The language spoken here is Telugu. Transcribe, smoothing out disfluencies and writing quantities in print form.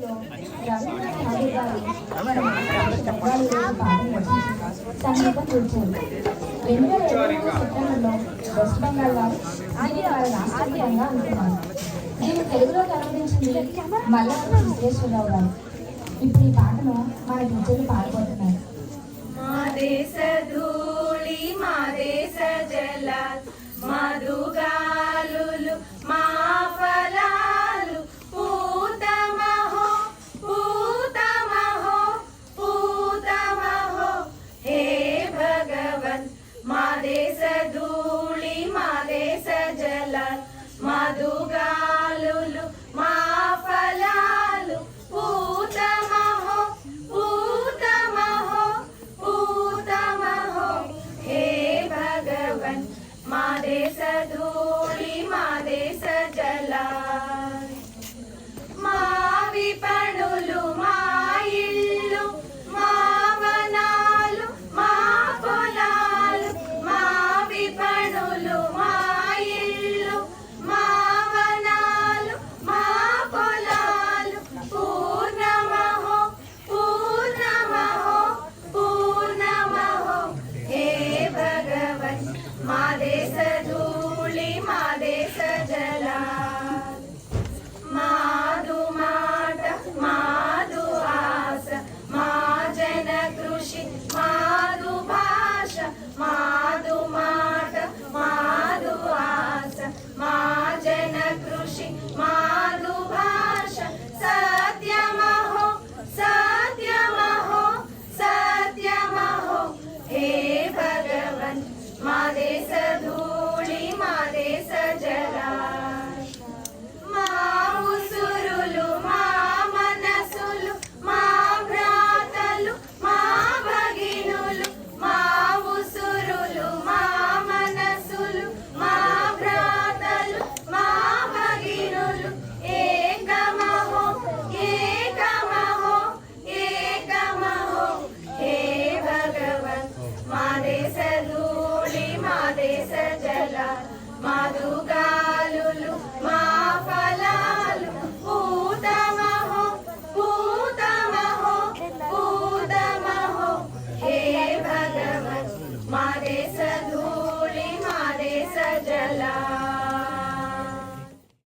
తెలుగులో రవీంద్రనాథ్ ఠాగూర్ గారు సంగీతం కూర్చోండి. 2023 సెప్టెంబర్లో వెస్ట్ బెంగాల్ వారు దీన్ని వారి రాష్ట్రీయంగా అనుకున్నారు. దీన్ని తెలుగులోకి అనువదించింది మల్లవరపు విశ్వేశ్వరరావు గారు. ఇప్పుడు ఈ పాటను మన టీచర్లు పాడుకుంటున్నారు. మా దేశ ధూళి మా దేశ జలాల్ మధుగాలులు మా ఫలాలు పూతమహో పూతమహో పూతమహో హే భగవన్ మా దేశ ధూళి మా దేశ జలాల్ మధుగాలులు మా ఫలాలు పూతమహో పూతమహో పూతమహో హే భగవన్ మా దేశ ధూళి మా దేశ జలాల్ మా విపణులు మా ఇల్లు మా వనాలు మా పొలాలు మా విపణులు మా ఇల్లు మా వనాలు మా పొలాలు పూర్ణమహో పూర్ణమహో పూర్ణమహో హే భగవన్ మా దేశ ధూళి మా దేశ జలాల్ మాధు మాట మాధు ఆశ మా జన కృషి మాధు భాష మాధు మాట మాధు ఆశ మా జన కృషి మాధు భాష సత్యమహో సత్యమహో సత్యమహో హే భగవన్ మా దేశ ధూళి మా దేశ జలాల్ మా ఉసురులు మా మనసులు మా భ్రాతలు మా భగినులు మా ఉసురులు మా మనసులు మా భ్రాతలు మా భగినులు ఏకమహో ఏకమహో ఏకమహో హే భగవన్ మా దేశ ధూళి మా దేశ జలాల్ మధుగా